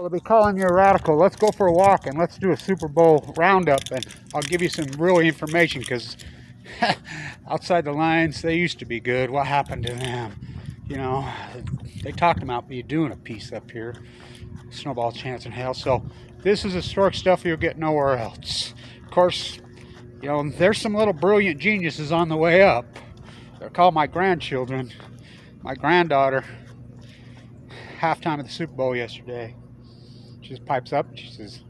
Well, they'll be calling you a radical. Let's go for a walk and let's do a Super Bowl roundup, and I'll give you some really information, because outside the lines, they used to be good. What happened to them? You know, they talked about me doing a piece up here, Snowball Chance in Hell. So this is historic stuff you'll get nowhere else. Of course, you know, there's some little brilliant geniuses on the way up. They're called my grandchildren. My granddaughter, halftime of the Super Bowl yesterday, she just pipes up and she says,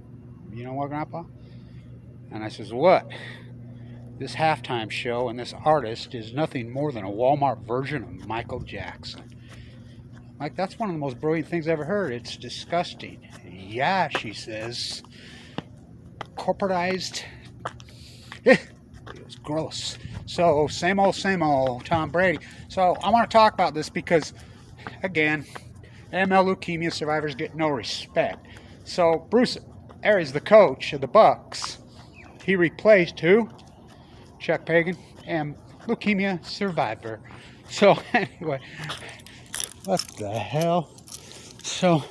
"You know what, Grandpa?" And I says, "What?" "This halftime show and this artist is nothing more than a Walmart version of Michael Jackson." Like, that's one of the most brilliant things I've ever heard. It's disgusting. "Yeah," she says. Corporatized. It was gross. So, same old Tom Brady. So, I want to talk about this because, again, AML leukemia survivors get no respect. So, Bruce Arians, the coach of the Bucks, he replaced who? Chuck Pagan, and leukemia survivor. So, anyway, what the hell? So,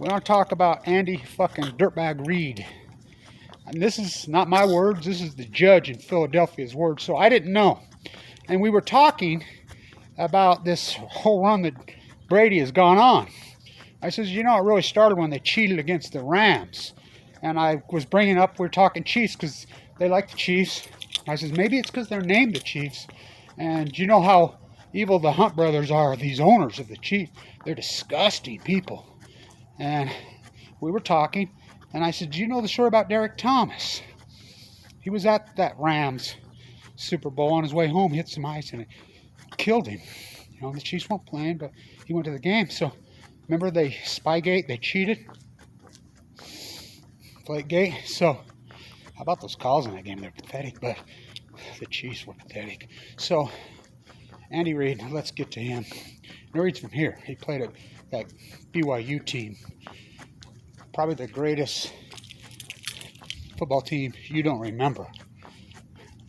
we want to talk about Andy fucking Dirtbag Reed. And this is not my words, this is the judge in Philadelphia's words. So I didn't know. And we were talking about this whole run that Brady has gone on. I says, you know, it really started when they cheated against the Rams. And I was bringing up, we're talking Chiefs because they like the Chiefs. I says, maybe it's because they're named the Chiefs. And you know how evil the Hunt brothers are, these owners of the Chiefs. They're disgusting people. And we were talking. And I said, do you know the story about Derek Thomas? He was at that Rams Super Bowl on his way home, hit some ice, and it killed him. You know, the Chiefs weren't playing, but he went to the game. So, remember the Spygate? They cheated? Deflategate? So, how about those calls in that game? They're pathetic, but the Chiefs were pathetic. So, Andy Reid, let's get to him. Andy Reid's from here. He played at that BYU team. Probably the greatest football team you don't remember.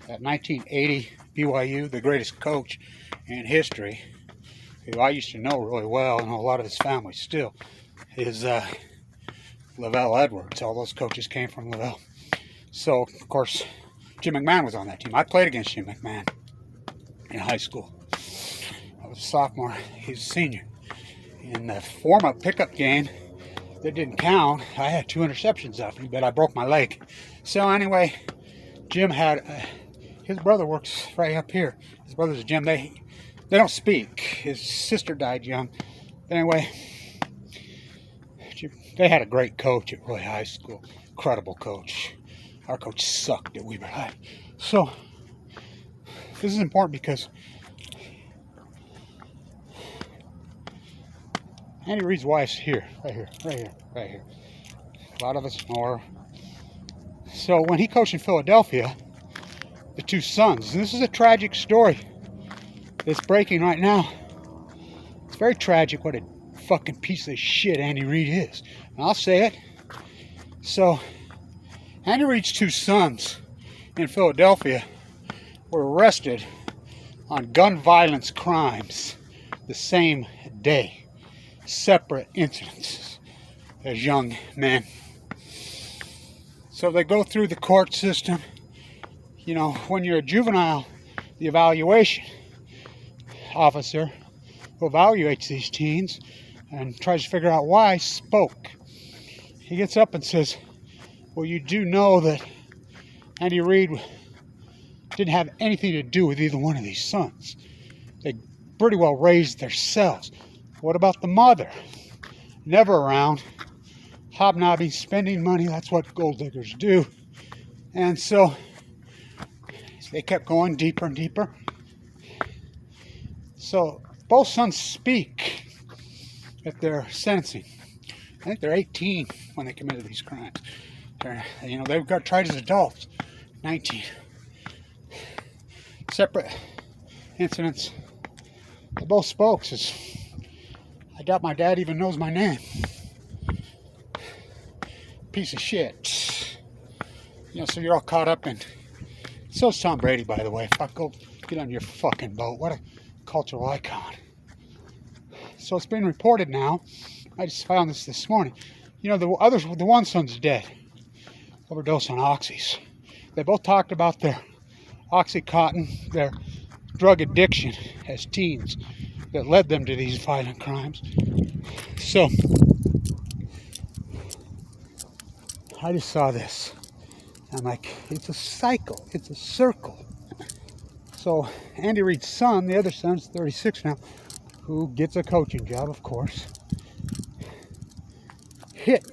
That 1980 BYU, the greatest coach in history, who I used to know really well, and a lot of his family still, is Lavelle Edwards. All those coaches came from Lavelle. So, of course, Jim McMahon was on that team. I played against Jim McMahon in high school. I was a sophomore. He was a senior. In the warm-up pickup game, that didn't count. I had 2 interceptions off him, but I broke my leg. So anyway, Jim had, his brother works right up here. His brother's a Jim. They don't speak. His sister died young. But anyway, they had a great coach at Roy High School. Incredible coach. Our coach sucked at Weber High. So, this is important because Andy Reid's wife's here, right here. A lot of us know her. So when he coached in Philadelphia, the 2 sons, and this is a tragic story that's breaking right now. It's very tragic what a fucking piece of shit Andy Reid is. And I'll say it. So, Andy Reid's 2 sons in Philadelphia were arrested on gun violence crimes the same day. Separate incidents as young men. So they go through the court system. You know, when you're a juvenile, the evaluation officer who evaluates these teens and tries to figure out why spoke. He gets up and says, well, you do know that Andy Reid didn't have anything to do with either one of these sons. They pretty well raised themselves. What about the mother? Never around. Hobnobbing, spending money. That's what gold diggers do. And so they kept going deeper and deeper. So both sons speak at their sentencing. I think they're 18 when they committed these crimes. They got tried as adults. 19. Separate incidents. They both spoke. Says, I doubt my dad even knows my name. Piece of shit. So you're all caught up in. So's Tom Brady, by the way. Fuck, go get on your fucking boat. What a cultural icon. So it's been reported now. I just found this morning. You know, the one son's dead. Overdose on oxys. They both talked about their Oxycontin, their drug addiction as teens that led them to these violent crimes. So, I just saw this. I'm like, it's a cycle. It's a circle. So, Andy Reid's son, the other son's 36 now, who gets a coaching job, of course, hit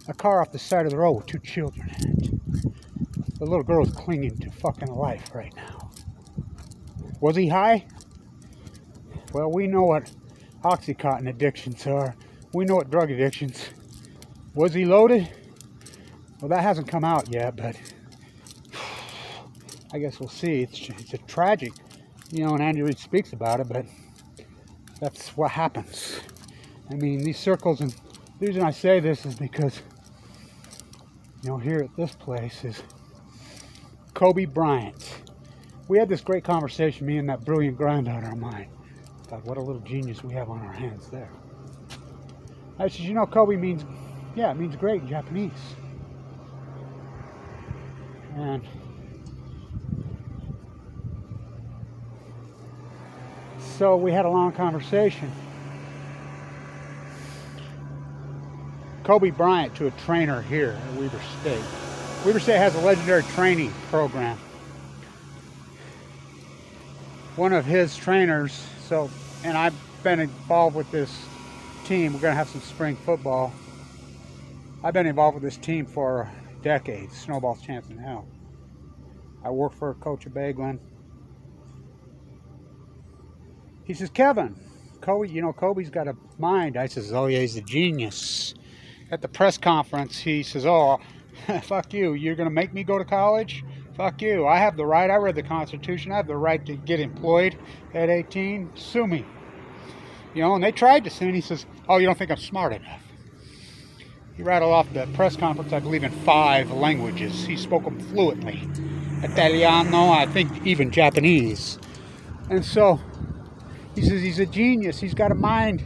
a car off the side of the road with 2 children in it. The little girl's clinging to fucking life right now. Was he high? Well, we know what Oxycontin addictions are. We know what drug addictions. Was he loaded? Well, that hasn't come out yet, but I guess we'll see. It's a tragic, you know, and Andy Reid speaks about it, but that's what happens. I mean, these circles, and the reason I say this is because, you know, here at this place is Kobe Bryant. We had this great conversation, me and that brilliant granddaughter of mine. God, what a little genius we have on our hands there. I said, you know, Kobe means, yeah, it means great in Japanese. And so we had a long conversation. Kobe Bryant to a trainer here at Weber State. Weber State has a legendary training program. One of his trainers, and I've been involved with this team. We're going to have some spring football. I've been involved with this team for decades. Snowball's chance in hell. I work for Coach Baglin. He says, Kevin, Kobe, you know, Kobe's got a mind. I says, oh yeah, he's a genius. At the press conference, he says, oh, fuck you. You're going to make me go to college? Fuck you. I have the right. I read the Constitution. I have the right to get employed at 18. Sue me. You know, and they tried to sue me. He says, oh, you don't think I'm smart enough? He rattled off the press conference, I believe, in 5 languages. He spoke them fluently. Italiano, I think even Japanese. And so, he says he's a genius. He's got a mind.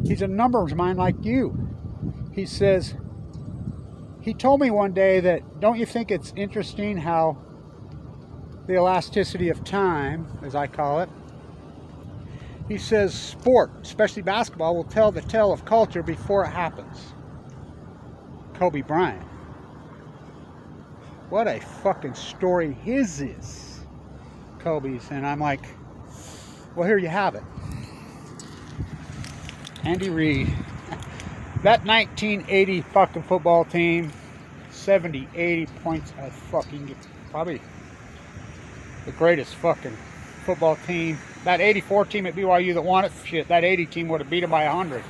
He's a numbers mind like you. He says, he told me one day that, don't you think it's interesting how the elasticity of time, as I call it, he says sport, especially basketball, will tell the tale of culture before it happens. Kobe Bryant. What a fucking story his is. Kobe's. And I'm like, well, here you have it. Andy Reid. That 1980 fucking football team, 70, 80 points, I fucking get probably the greatest fucking football team. That 84 team at BYU that won it, shit, that 80 team would have beat them by 100.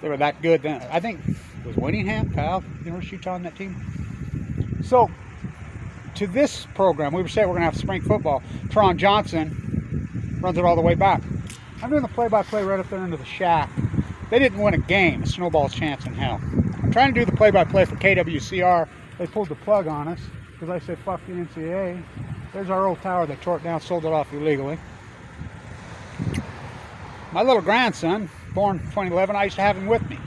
They were that good then. I think it was Winningham, Kyle, University of Utah on that team. So, to this program, we were saying we're going to have spring football. Teron Johnson runs it all the way back. I'm doing the play-by-play right up there into the shack. They didn't win a game, a snowball's chance in hell. I'm trying to do the play-by-play for KWCR. They pulled the plug on us because I said, fuck the NCAA. There's our old tower. They tore it down, sold it off illegally. My little grandson, born 2011, I used to have him with me.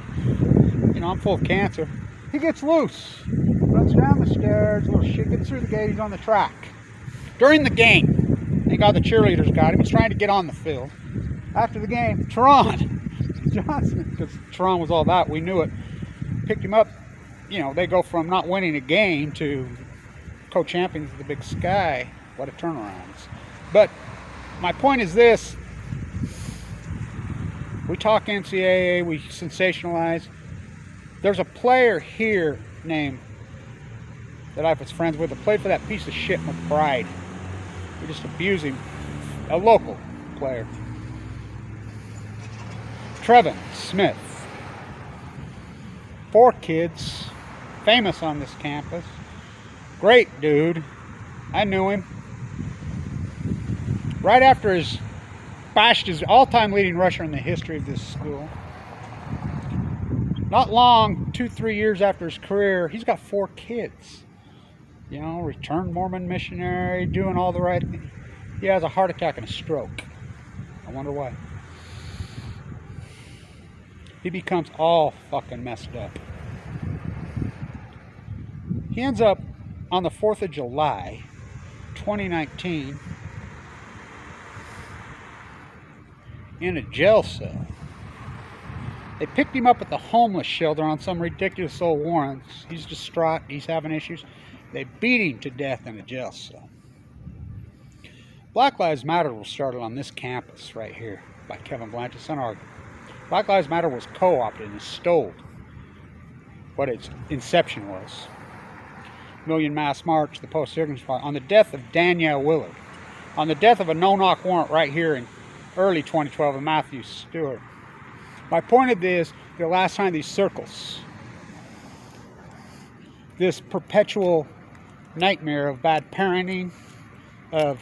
You know, I'm full of cancer. He gets loose, runs down the stairs, little shit, gets through the gate, he's on the track. During the game, thank God the cheerleaders got him. He's trying to get on the field. After the game, Teron Johnson, because Teron was all that, we knew it, picked him up. You know, they go from not winning a game to co-champions of the Big Sky. What a turnaround. But my point is this. We talk NCAA, we sensationalize. There's a player here named, that I was friends with, that played for that piece of shit McBride. We just abuse him. A local player. Trevin Smith. 4 kids. Famous on this campus. Great dude. I knew him. Right after his bashed his all-time leading rusher in the history of this school. Not long, 2-3 years after his career, he's got 4 kids. You know, returned Mormon missionary, doing all the right things. He has a heart attack and a stroke. I wonder why. he becomes all fucking messed up. He ends up on the 4th of July, 2019, in a jail cell. They picked him up at the homeless shelter on some ridiculous old warrants. He's distraught. He's having issues. They beat him to death in a jail cell. Black Lives Matter was started on this campus right here by Kevin Blanchard's unarguable. Black Lives Matter was co-opted and stole what its inception was. Million Mass March, the post-circumstance on the death of Danielle Willard, on the death of a no-knock warrant right here in early 2012 of Matthew Stewart. My point of this, the last time these circles, this perpetual nightmare of bad parenting, of,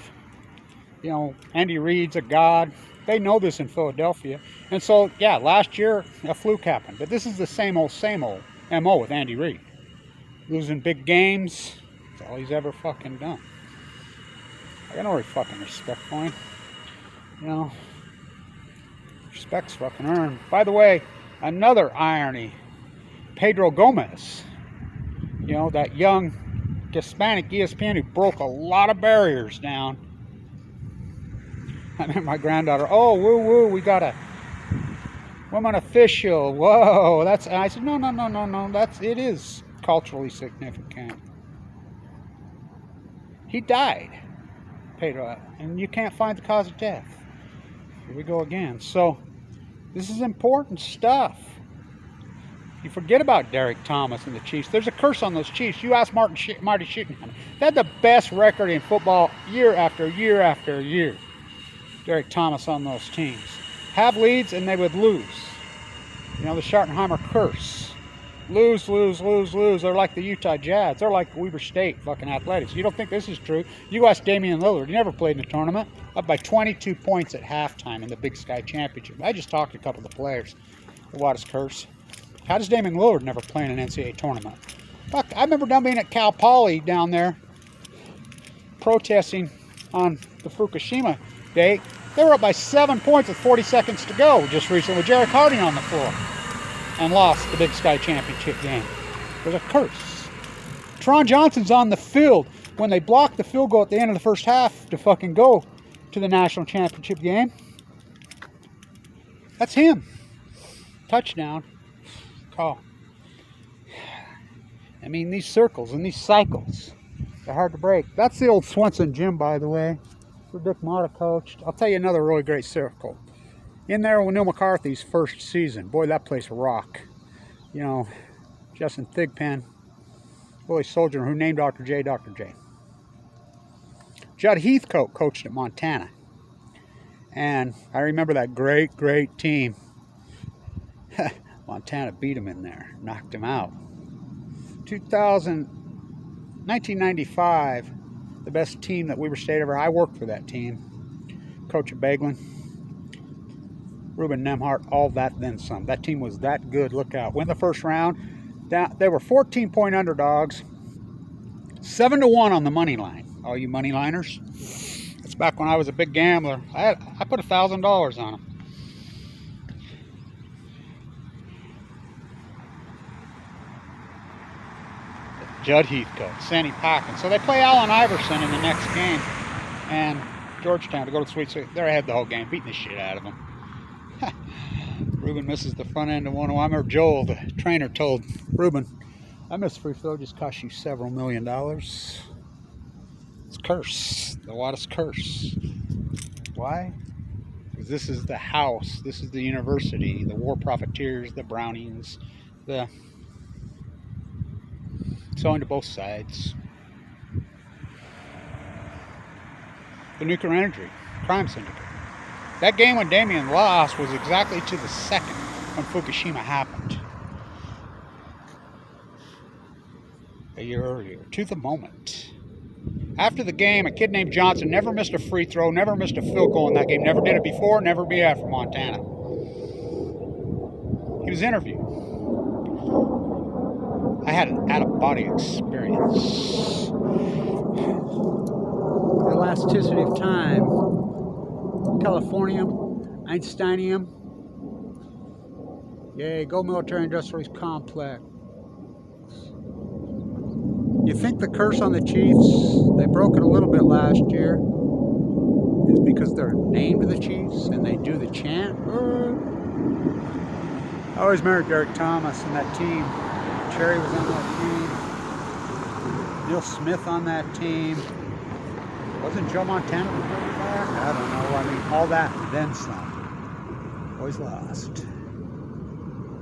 you know, Andy Reid's a god. They know this in Philadelphia. And so, yeah, last year a fluke happened. But this is the same old MO with Andy Reid. Losing big games. That's all he's ever fucking done. I got no fucking respect for him. You know, respect's fucking earned. By the way, another irony. Pedro Gomez. You know, that young Hispanic ESPN who broke a lot of barriers down. I met my granddaughter. Oh, woo woo, we got a woman official. Whoa, that's. And I said, no. It is culturally significant. He died, Pedro, and you can't find the cause of death. Here we go again. So, this is important stuff. You forget about Derek Thomas and the Chiefs. There's a curse on those Chiefs. You ask Marty Schittenheimer. They had the best record in football year after year after year. Derek Thomas on those teams. Have leads and they would lose. You know, the Schottenheimer curse. Lose. They're like the Utah Jazz. They're like Weber State fucking Athletics. You don't think this is true? You ask Damian Lillard. He never played in a tournament. Up by 22 points at halftime in the Big Sky Championship. I just talked to a couple of the players. What is curse? How does Damian Lillard never play in an NCAA tournament? Fuck, I remember down being at Cal Poly down there protesting on the Fukushima day. They were up by 7 points with 40 seconds to go just recently with Jarek Harding on the floor and lost the Big Sky Championship game. There's a curse. Teron Johnson's on the field when they blocked the field goal at the end of the first half to fucking go to the national championship game. That's him. Touchdown. Call. I mean, these circles and these cycles, they're hard to break. That's the old Swenson gym, by the way, where Dick Motta coached. I'll tell you another really great circle. In there with Neil McCarthy's first season. Boy, that place rock. You know, Justin Thigpen, Willie Soldier, who named Dr. J. Judd Heathcote coached at Montana. And I remember that great team. Montana beat him in there, knocked him out. 1995, the best team that Weber State ever. I worked for that team. Coach at Baglin, Ruben Nemhart, all that then some. That team was that good. Look out! Win the first round. They were 14-point underdogs, 7-1 on the money line. All you money liners. That's back when I was a big gambler. I put $1,000 on them. Judd Heathcote, Sandy Packin. So they play Allen Iverson in the next game. And Georgetown to go to the Sweet 16. They're ahead the whole game, beating the shit out of them. Ruben misses the front end of one. I remember Joel, the trainer, told Ruben, I missed free throw, just cost you several $1 million. It's curse. The Wattis curse. Why? Because this is the house. This is the university. The war profiteers, the Brownings, the... Selling to both sides. The nuclear energy crime syndicate. That game when Damien lost was exactly to the second when Fukushima happened. A year earlier, to the moment. After the game, a kid named Johnson never missed a free throw, never missed a field goal in that game, never did it before, never be after Montana. He was interviewed. I had an out-of-body experience. The elasticity of time, Californium, Einsteinium, Yay, go military industrial complex. You think the curse on the Chiefs, they broke it a little bit last year, is because they're named the Chiefs and they do the chant? I always remember Derek Thomas and that team. Cherry was on that team. Neil Smith on that team. Wasn't Joe Montana the quarterback? I don't know. I mean, all that and then some. Always lost.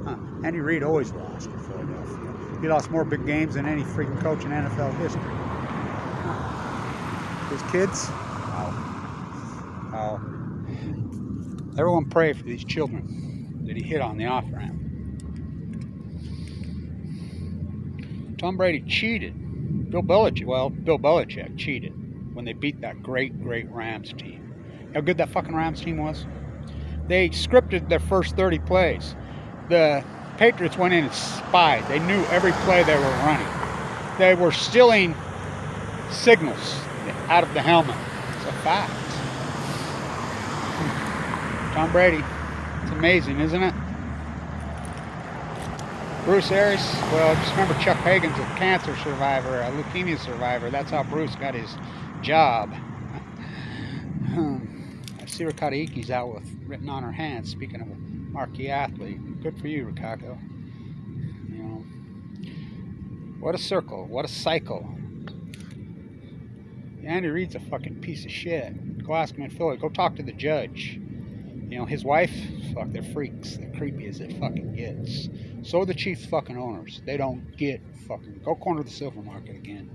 Huh. Andy Reid always lost in Philadelphia. He lost more big games than any freaking coach in NFL history. Huh. His kids? Oh. Everyone pray for these children that he hit on the off-ramp. Tom Brady cheated. Bill Belichick cheated when they beat that great Rams team. How good that fucking Rams team was? They scripted their first 30 plays. The Patriots went in and spied. They knew every play they were running. They were stealing signals out of the helmet. It's a fact. Tom Brady. It's amazing, isn't it? Bruce Arians, well, just remember Chuck Hagan's a cancer survivor, a leukemia survivor. That's how Bruce got his job. I see Ricardo Iki's out with written on her hand. Speaking of a marquee athlete, good for you, Ricardo. You know, what a circle, what a cycle. Andy Reid's a fucking piece of shit. Go ask him in Philly. Go talk to the judge. You know, his wife, fuck, they're freaks. They're creepy as it fucking gets. So are the Chiefs fucking owners. They don't get fucking, go corner the silver market again.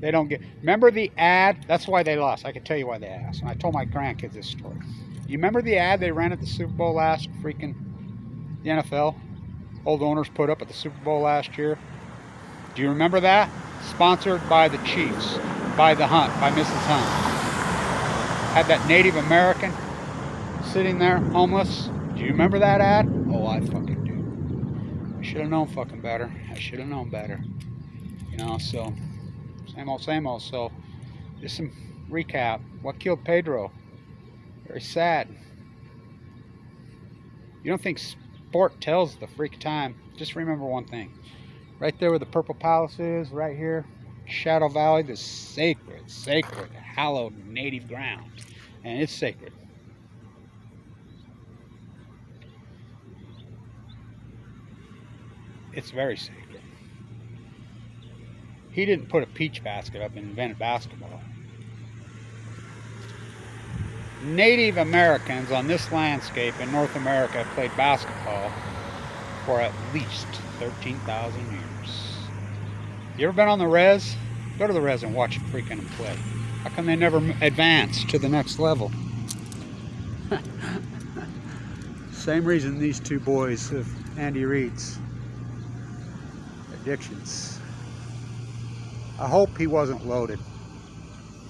They don't get, remember the ad? That's why they lost. I can tell you why they asked. And I told my grandkids this story. You remember the ad they ran at the Super Bowl last freaking, the NFL? Old owners put up at the Super Bowl last year. Do you remember that? Sponsored by the Chiefs, by the Hunt, by Mrs. Hunt. Had that Native American sitting there, homeless. Do you remember that ad? Oh, I fucking do. I should have known fucking better. I should have known better. You know, so, same old, same old. So, just some recap. What killed Pedro? Very sad. You don't think sport tells the freak time? Just remember one thing. Right there where the Purple Palace is, right here, Shadow Valley, the sacred, hallowed native ground. And it's sacred. It's very sacred. He didn't put a peach basket up and invent basketball. Native Americans on this landscape in North America played basketball for at least 13,000 years. You ever been on the res? Go to the res and watch freaking them play. How come they never advance to the next level? Same reason these two boys of Andy Reid's addictions. I hope he wasn't loaded.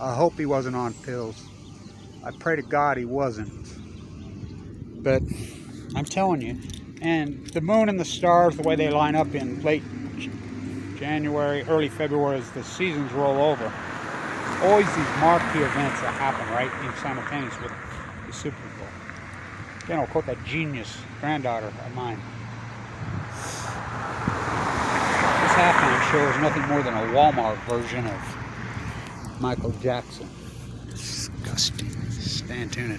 I hope he wasn't on pills. I pray to God he wasn't. But I'm telling you, and the moon and the stars, the way they line up in late January, early February as the seasons roll over, always these marquee events that happen right in simultaneous with the Super Bowl. Again, I'll quote that genius granddaughter of mine. This halftime show is nothing more than a Walmart version of Michael Jackson. Disgusting. Stand tuned.